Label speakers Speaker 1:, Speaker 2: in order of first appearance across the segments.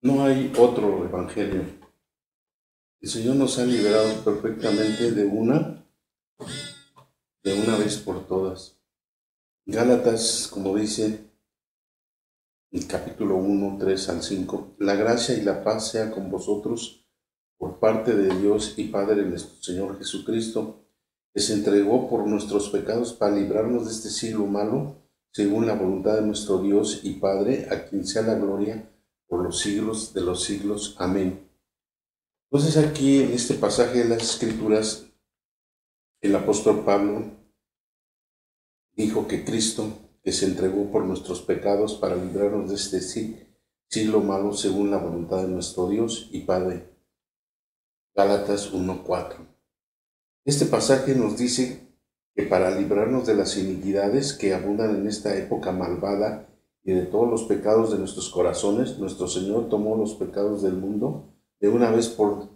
Speaker 1: No hay otro evangelio. El Señor nos ha liberado perfectamente de una vez por todas. Gálatas, como dice en capítulo 1, 3 al 5, la gracia y la paz sea con vosotros por parte de Dios y Padre de nuestro Señor Jesucristo, que se entregó por nuestros pecados para librarnos de este siglo malo, según la voluntad de nuestro Dios y Padre, a quien sea la gloria por los siglos de los siglos. Amén. Entonces aquí en este pasaje de las Escrituras, el apóstol Pablo dijo que Cristo, que se entregó por nuestros pecados para librarnos de este siglo malo, según la voluntad de nuestro Dios y Padre. Gálatas 1:4. Este pasaje nos dice que para librarnos de las iniquidades que abundan en esta época malvada y de todos los pecados de nuestros corazones, nuestro Señor tomó los pecados del mundo de una vez por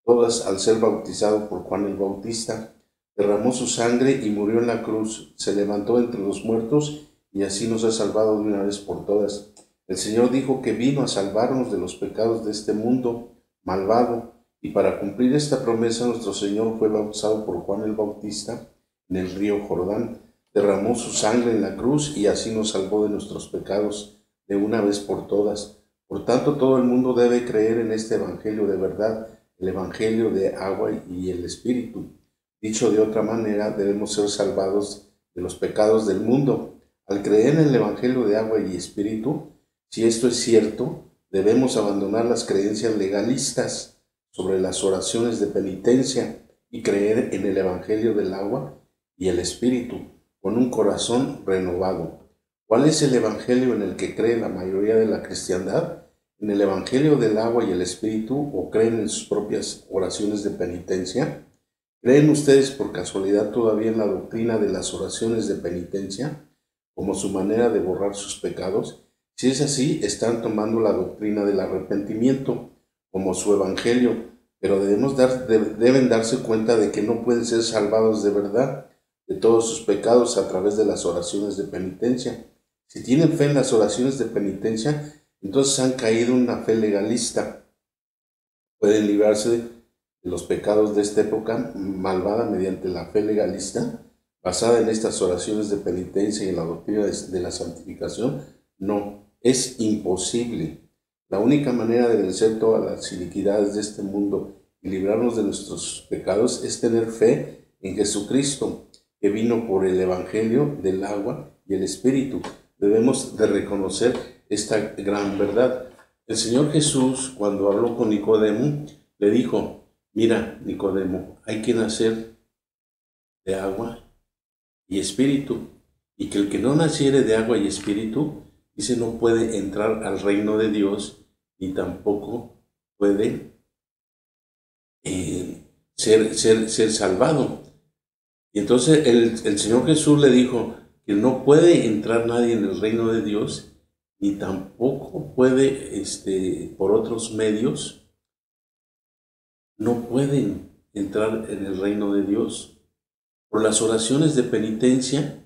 Speaker 1: todas al ser bautizado por Juan el Bautista, derramó su sangre y murió en la cruz, se levantó entre los muertos y así nos ha salvado de una vez por todas. El Señor dijo que vino a salvarnos de los pecados de este mundo malvado, y para cumplir esta promesa nuestro Señor fue bautizado por Juan el Bautista en el río Jordán, derramó su sangre en la cruz y así nos salvó de nuestros pecados de una vez por todas. Por tanto, todo el mundo debe creer en este evangelio de verdad, el evangelio de agua y el Espíritu. Dicho de otra manera, debemos ser salvados de los pecados del mundo. Al creer en el evangelio de agua y Espíritu, si esto es cierto, debemos abandonar las creencias legalistas sobre las oraciones de penitencia y creer en el evangelio del agua y el Espíritu con un corazón renovado. ¿Cuál es el evangelio en el que cree la mayoría de la cristiandad? ¿En el evangelio del agua y el Espíritu o creen en sus propias oraciones de penitencia? ¿Creen ustedes por casualidad todavía en la doctrina de las oraciones de penitencia como su manera de borrar sus pecados? Si es así, están tomando la doctrina del arrepentimiento como su evangelio, pero deben darse cuenta de que no pueden ser salvados de verdad de todos sus pecados a través de las oraciones de penitencia. Si tienen fe en las oraciones de penitencia, entonces han caído en una fe legalista. Pueden librarse de los pecados de esta época malvada mediante la fe legalista, basada en estas oraciones de penitencia y en la doctrina de la santificación. No, es imposible. La única manera de vencer todas las iniquidades de este mundo y librarnos de nuestros pecados es tener fe en Jesucristo, que vino por el evangelio del agua y el Espíritu. Debemos de reconocer esta gran verdad. El Señor Jesús, cuando habló con Nicodemo, le dijo: mira, Nicodemo, hay que nacer de agua y espíritu, y que el que no naciere de agua y espíritu, dice, no puede entrar al reino de Dios, ni tampoco puede ser salvado. Y entonces el Señor Jesús le dijo que no puede entrar nadie en el reino de Dios, ni tampoco puede, por otros medios, no pueden entrar en el reino de Dios. Por las oraciones de penitencia,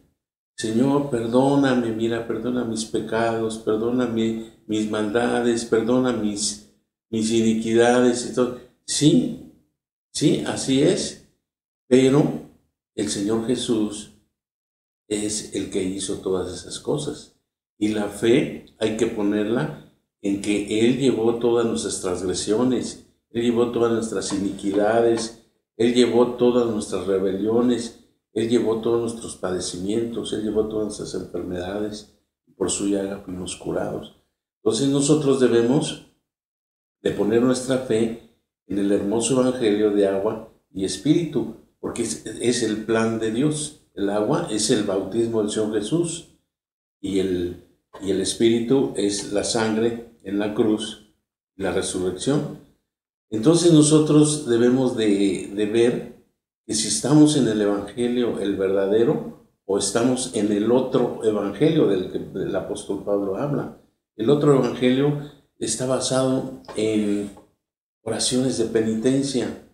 Speaker 1: Señor, perdóname, mira, perdona mis pecados, perdóname mis maldades, perdona mis iniquidades y todo. Sí, sí, así es, pero el Señor Jesús es el que hizo todas esas cosas. Y la fe hay que ponerla en que Él llevó todas nuestras transgresiones, Él llevó todas nuestras iniquidades, Él llevó todas nuestras rebeliones, Él llevó todos nuestros padecimientos, Él llevó todas nuestras enfermedades, y por su llaga fuimos curados. Entonces nosotros debemos de poner nuestra fe en el hermoso evangelio de agua y espíritu, porque es el plan de Dios. El agua es el bautismo del Señor Jesús y el espíritu es la sangre en la cruz y la resurrección. Entonces nosotros debemos de ver que si estamos en el evangelio el verdadero o estamos en el otro evangelio del que el apóstol Pablo habla. El otro evangelio está basado en oraciones de penitencia,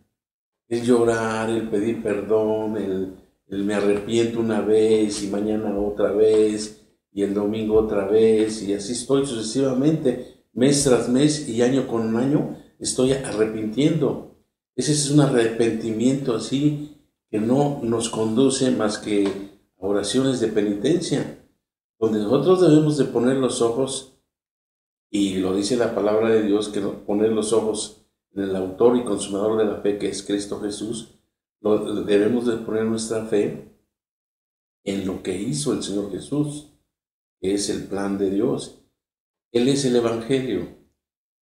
Speaker 1: el llorar, el pedir perdón, el me arrepiento una vez y mañana otra vez y el domingo otra vez y así estoy sucesivamente. mes tras mes y año con año estoy arrepintiendo. Ese es un arrepentimiento así que no nos conduce más que a oraciones de penitencia, donde nosotros debemos de poner los ojos, y lo dice la palabra de Dios, que poner los ojos en el autor y consumador de la fe, que es Cristo Jesús. Debemos de poner nuestra fe en lo que hizo el Señor Jesús, que es el plan de Dios. Él es el Evangelio,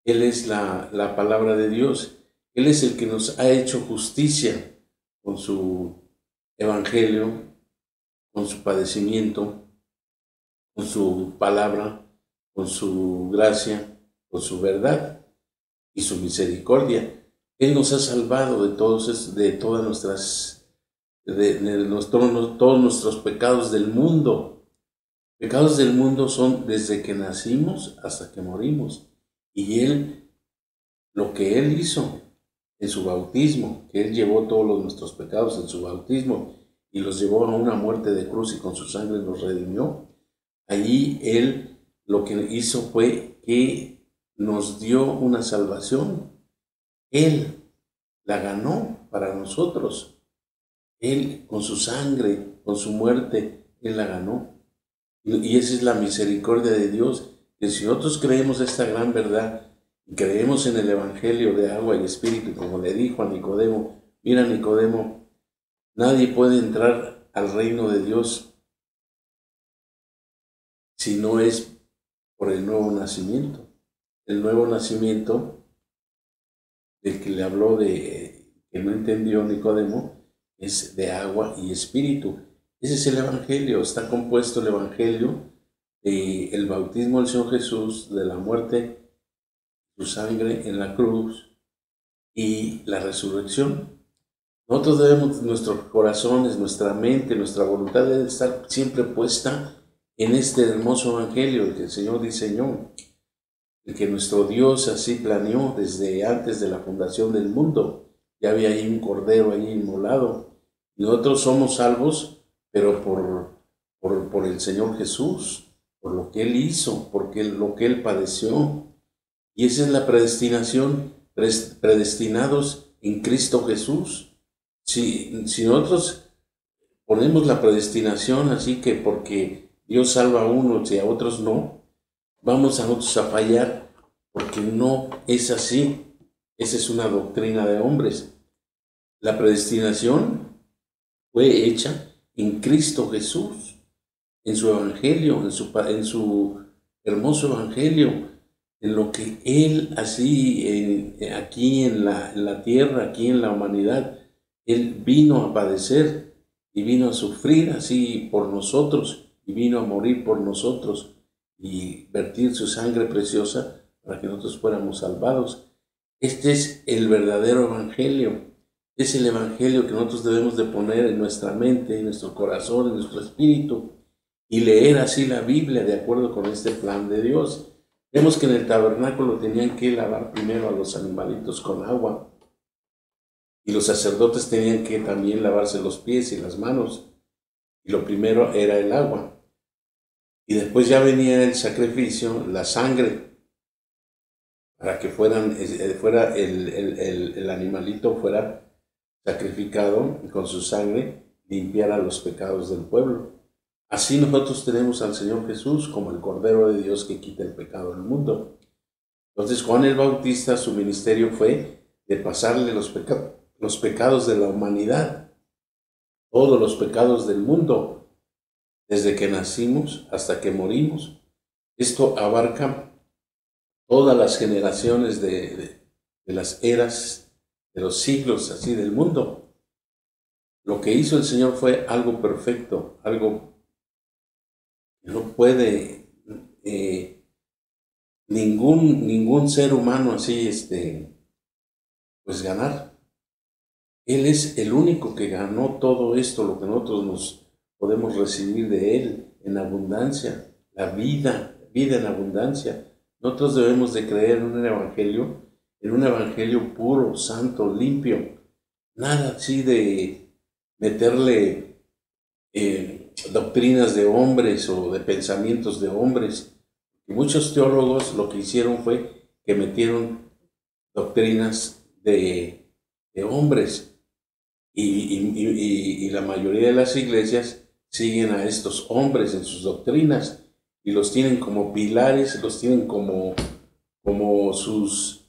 Speaker 1: Él es la palabra de Dios, Él es el que nos ha hecho justicia con su Evangelio, con su padecimiento, con su palabra, con su gracia, con su verdad y su misericordia. Él nos ha salvado de todas nuestras, todos nuestros pecados del mundo. Pecados del mundo son desde que nacimos hasta que morimos. Y Él, lo que Él hizo en su bautismo, que Él llevó todos nuestros pecados en su bautismo y los llevó a una muerte de cruz y con su sangre nos redimió. Allí Él lo que hizo fue que nos dio una salvación. Él la ganó para nosotros. Él con su sangre, con su muerte, Él la ganó. Y esa es la misericordia de Dios, que si nosotros creemos esta gran verdad y creemos en el Evangelio de agua y espíritu, como le dijo a Nicodemo, mira Nicodemo, nadie puede entrar al reino de Dios si no es por el nuevo nacimiento. El nuevo nacimiento del que le habló, de que no entendió Nicodemo, es de agua y espíritu. Ese es el Evangelio. Está compuesto el Evangelio del bautismo del Señor Jesús, de la muerte, su sangre en la cruz y la resurrección. Nosotros debemos, nuestros corazones, nuestra mente, nuestra voluntad debe estar siempre puesta en este hermoso Evangelio, el que el Señor diseñó, el que nuestro Dios así planeó desde antes de la fundación del mundo. Ya había ahí un cordero ahí inmolado. Y nosotros somos salvos, pero por el Señor Jesús, por lo que Él hizo, porque lo que Él padeció. Y esa es la predestinación, predestinados en Cristo Jesús. Si nosotros ponemos la predestinación así que porque Dios salva a unos y a otros no, vamos a nosotros a fallar, porque no es así. Esa es una doctrina de hombres. La predestinación fue hecha en Cristo Jesús, en su Evangelio, en su hermoso Evangelio, en lo que Él así, aquí en la tierra, aquí en la humanidad, Él vino a padecer y vino a sufrir así por nosotros y vino a morir por nosotros y vertir su sangre preciosa para que nosotros fuéramos salvados. Este es el verdadero Evangelio. Es el Evangelio que nosotros debemos de poner en nuestra mente, en nuestro corazón, en nuestro espíritu y leer así la Biblia de acuerdo con este plan de Dios. Vemos que en el tabernáculo tenían que lavar primero a los animalitos con agua y los sacerdotes tenían que también lavarse los pies y las manos, y lo primero era el agua y después ya venía el sacrificio, la sangre, para que el animalito fuera sacrificado y con su sangre limpiara los pecados del pueblo. Así nosotros tenemos al Señor Jesús como el Cordero de Dios que quita el pecado del mundo. Entonces Juan el Bautista, su ministerio fue de pasarle los pecados de la humanidad, todos los pecados del mundo, desde que nacimos hasta que morimos. Esto abarca todas las generaciones de las eras, de los siglos así del mundo. Lo que hizo el Señor fue algo perfecto, algo que no puede ningún ser humano así pues ganar. Él es el único que ganó todo esto, lo que nosotros nos podemos recibir de Él en abundancia, la vida en abundancia. Nosotros debemos de creer en un evangelio puro, santo, limpio. Nada así de meterle doctrinas de hombres o de pensamientos de hombres, Y muchos teólogos lo que hicieron fue que metieron doctrinas de hombres y la mayoría de las iglesias siguen a estos hombres en sus doctrinas y los tienen como pilares, los tienen como sus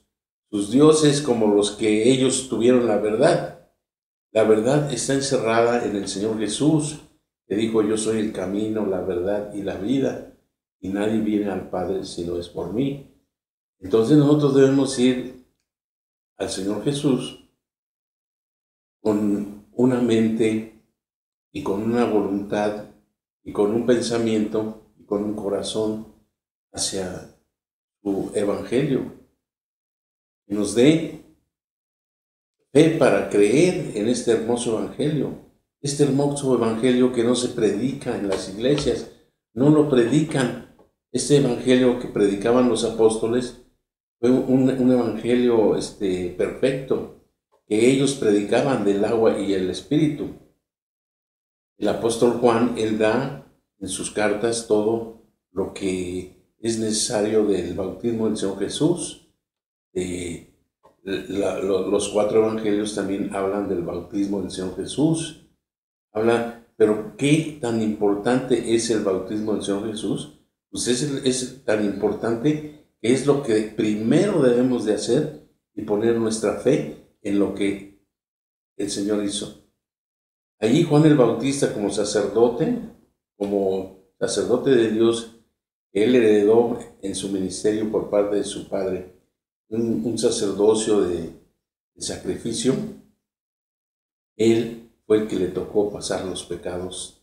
Speaker 1: dioses, como los que ellos tuvieron la verdad. La verdad está encerrada en el Señor Jesús, que dijo: yo soy el camino, la verdad y la vida, y nadie viene al Padre si no es por mí. Entonces nosotros debemos ir al Señor Jesús con una mente y con una voluntad y con un pensamiento y con un corazón hacia su evangelio, que nos dé fe para creer en este hermoso evangelio que no se predica en las iglesias, no lo predican. Este evangelio que predicaban los apóstoles fue un evangelio perfecto, que ellos predicaban del agua y el espíritu. El apóstol Juan, él da en sus cartas todo lo que es necesario del bautismo del Señor Jesús. Los 4 evangelios también hablan del bautismo del Señor Jesús. Pero ¿qué tan importante es el bautismo del Señor Jesús? Pues es tan importante que es lo que primero debemos de hacer y poner nuestra fe en lo que el Señor hizo. Allí Juan el Bautista, como sacerdote de Dios, él heredó en su ministerio por parte de su padre un sacerdocio de sacrificio. Él fue el que le tocó pasar los pecados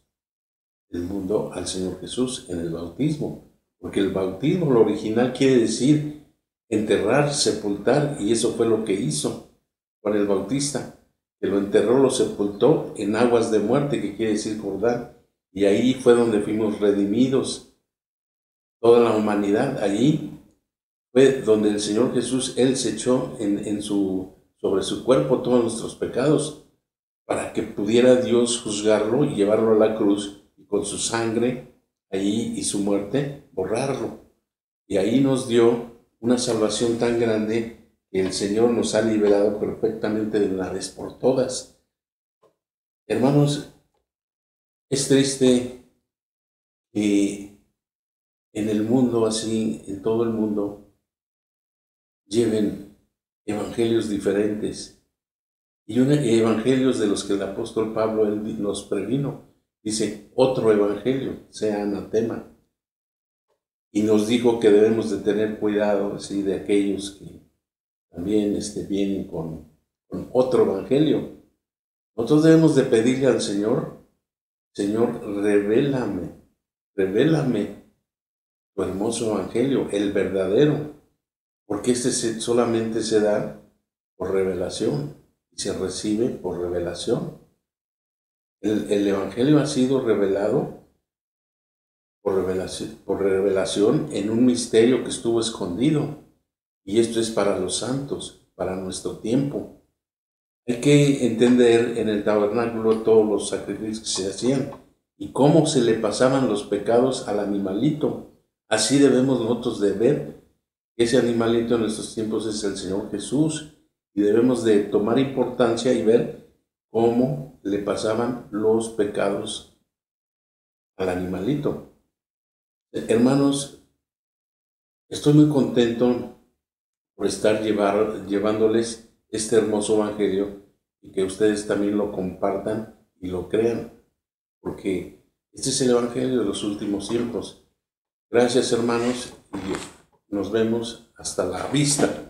Speaker 1: del mundo al Señor Jesús en el bautismo, porque el bautismo, lo original, quiere decir enterrar, sepultar, y eso fue lo que hizo Juan el Bautista, que lo enterró, lo sepultó en aguas de muerte, que quiere decir Jordán, y ahí fue donde fuimos redimidos, toda la humanidad. Allí fue donde el Señor Jesús, él se echó sobre su cuerpo todos nuestros pecados, para que pudiera Dios juzgarlo y llevarlo a la cruz, y con su sangre allí y su muerte borrarlo. Y ahí nos dio una salvación tan grande que el Señor nos ha liberado perfectamente de una vez por todas. Hermanos, es triste que en el mundo, así, en todo el mundo, lleven evangelios diferentes. Y evangelios de los que el apóstol Pablo él nos previno. Dice: otro evangelio sea anatema. Y nos dijo que debemos de tener cuidado, ¿sí?, de aquellos que también vienen con otro evangelio. Nosotros debemos de pedirle al Señor: Señor, revélame tu hermoso evangelio, el verdadero, porque solamente se da por revelación. Y se recibe por revelación. El evangelio ha sido revelado por revelación en un misterio que estuvo escondido. Y esto es para los santos, para nuestro tiempo. Hay que entender en el tabernáculo todos los sacrificios que se hacían y cómo se le pasaban los pecados al animalito. Así debemos nosotros de ver que ese animalito en nuestros tiempos es el Señor Jesús. Y debemos de tomar importancia y ver cómo le pasaban los pecados al animalito. Hermanos, estoy muy contento por estar llevándoles este hermoso evangelio y que ustedes también lo compartan y lo crean, porque este es el evangelio de los últimos tiempos. Gracias, hermanos, y nos vemos hasta la vista.